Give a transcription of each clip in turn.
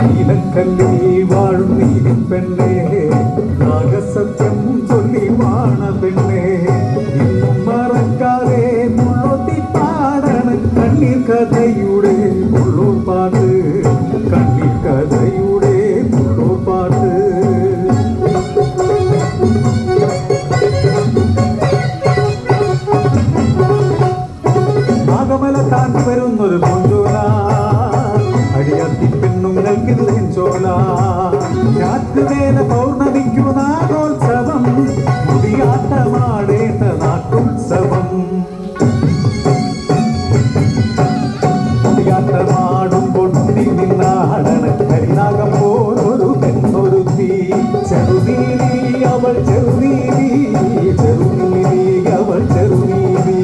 நீலக்கல்லில் வாழும் நீதி பெண்ணே, நாகசத்தியம் சொல்லி வாழ பெண்ணே, இன்னும் மறக்காதே முள்ளொத்தி பாடன கண்ணீர் கதையுடே முள்ளூர் பாட்டு, கண்ணீர் கதையுடே முள்ளூர் பாட்டு. നാഗമല താണ്ടി വരുന്നൊരു പൂഞ്ചോല, അടിയാത്തി പെണ്ണുങ്ങൾക്കില്ലേ ചോല, രാത്രിവേല പൗർണമിക്കു നാഗോത്സവം, മുടിയാട്ടമാടേണ്ട നാട്ടുത്സവം. മുടിയാട്ടമാടും പൊട്ടി നിന്നാടണ കരിനാഗം പോലൊരു പെണ്ണൊരുത്തി, ചെറുനീലി അവൾ ചെറുനീലി, ചെറുനീലി അവൾ ചെറുനീലി.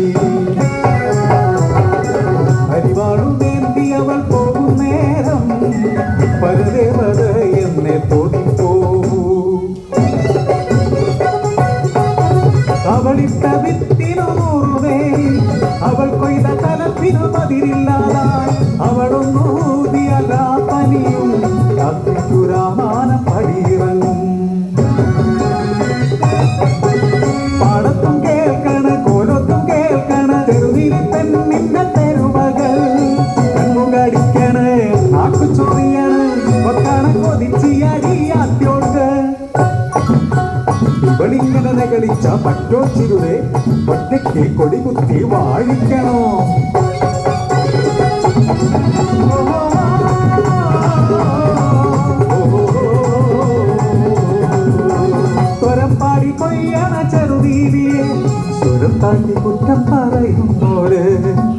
അരിവാളുമേന്തിയവൾ പോകും നേരം പരദേവത എന്നെ തോന്നിപ്പോകൂ. അവളിട്ട വിത്തിനു നൂറുവേ, അവൾ കൊയ്ത കലപ്പിനു മതിരില്ലാതായി, അവളൊന്നൂതിയല്ല പനിയും രാത്രിക്കു രാമാനം പടിയിറങ്ങും. പാടത്തും കേൾക്കണ കോലത്തും കേൾക്കണ തെരുവിൽ പെണ്ണിന്റെ തെരുവകൾ, കണ്ണുകടിക്കണ നാക്കു ചൊറിയണ കൊക്കണ കൊതിച്ചിയടിയാത്യോട്ട്. ഇവളിങ്ങനെ നകളിച്ച പറ്റോച്ചിരുടെ ഒറ്റയ്ക്ക് കൊടികുത്തി വാഴിക്കണോ. സ്വരപ്പാടി കൊയ്യണ ചെറുതീരിയെ, സ്വരം താണ്ടി കുറ്റം പറയുന്നോര്.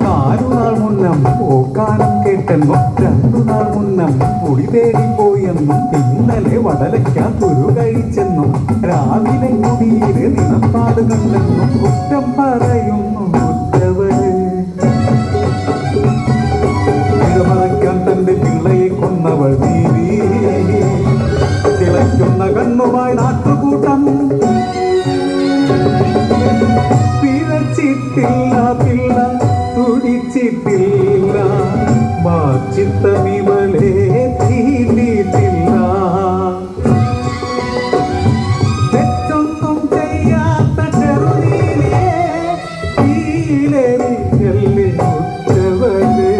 നാലുനാൾ മുന്നം ഓക്കാനം കേട്ടെന്നും, രണ്ടുനാൾ മുന്നം മുടി തേടിപ്പോയെന്നും, ഇന്നലെ വടലയ്ക്കാൻ തുരു കഴിച്ചെന്നും, രാവിലെ കുടിയില് നിലപ്പാട് കണ്ടെന്നും കുറ്റം പറയുന്നു കുറ്റവര്. ഇടമറയ്ക്കാൻ തന്റെ പിള്ളയെ കൊന്നവൾ നീതി, തിളയ്ക്കുന്ന കണ്ണുമായി നാട്ടുകൂട്ടം. പിഴച്ചിട്ടില്ല പിള്ള തുടിച്ചിട്ടില്ല, മാച്ചിത്തമിവളെ തീണ്ടിട്ടില്ല. തെറ്റൊന്നും ചെയ്യാത്ത ചെറുനീലിയെ ഈലേറിയല്ലേ ഉറ്റവരെ.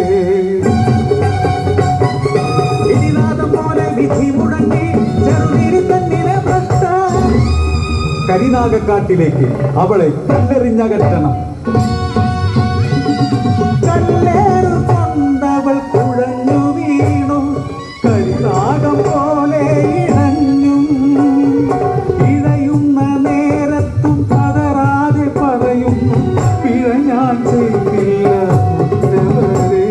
ഇനിനാദം പോലെ വിധി മുടങ്ങി ചെറുനീരി തന്നിലെ ഭ്രഷ്ട. കരിനാഗക്കാട്ടിലേക്ക് അവളെ കല്ലെറിഞ്ഞകറ്റണം. കല്ലേറു കൊണ്ടവൾ കുഴഞ്ഞു വീണു, കരിനാഗം പോലെ ഇഴഞ്ഞും. ഇഴയുന്ന നേരത്തും പതറാതെ പറയുന്നു, പിഴ ഞാൻ ചെയ്തില്ല ഉറ്റവരെ.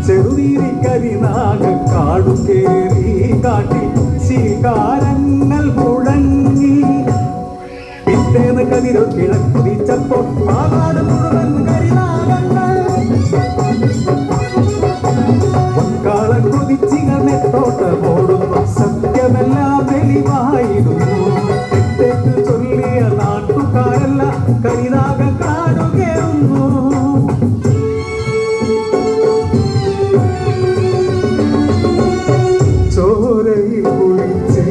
ചെറുനീരി കരിനാഗക്കാടു കേറി കാട്ടിൽ ശികാരങ്ങൾ മുഴങ്ങി. പിറ്റേന്ന് കതിരോ കിഴക്കുതിച്ചപ്പോൾ ആകാട് മുഴുവൻ കരിനാഗങ്ങൾ. ഒക്കാള കുതിച്ചികൾ നെട്ടോട്ട ഓടുന്നു, സത്യമെല്ലാം തെളിവായിരുന്നു. തെറ്റേറ്റു ചൊല്ലിയ നാട്ടുകാരെല്ലാം കരിനാഗക്കാടു കേറുന്നു. ചോരയിൽ കുളിച്ച്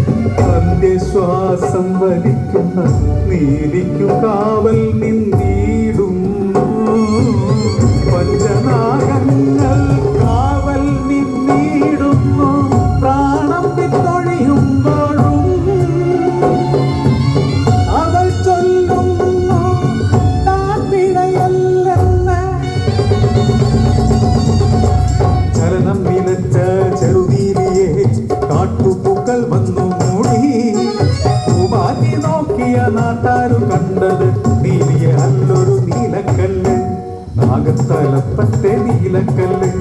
അന്ത്യശ്വാസം വലിക്കുന്ന നീലിക്കു കാവൽ നിന്നിടും. പഞ്ചനാഗങ്ങൾ കാവൽ നിന്നിടുന്നു, പ്രാണം വിട്ടൊഴിയുമ്പോഴും അവൾ ചൊല്ലുന്നു താൻ പിഴയല്ലെന്ന്. ചലനം നിലച്ച ചെറുനീലിയെ കാട്ടുപൂക്കൾ വന്നു മൂടി. പൂമാറ്റി നോക്കിയ നാട്ടാരു കണ്ടത് നീലിയെ അല്ലൊരു നീലക്കല്ല്, നാഗത്തലപ്പത്തെ നീലക്കല്ല്.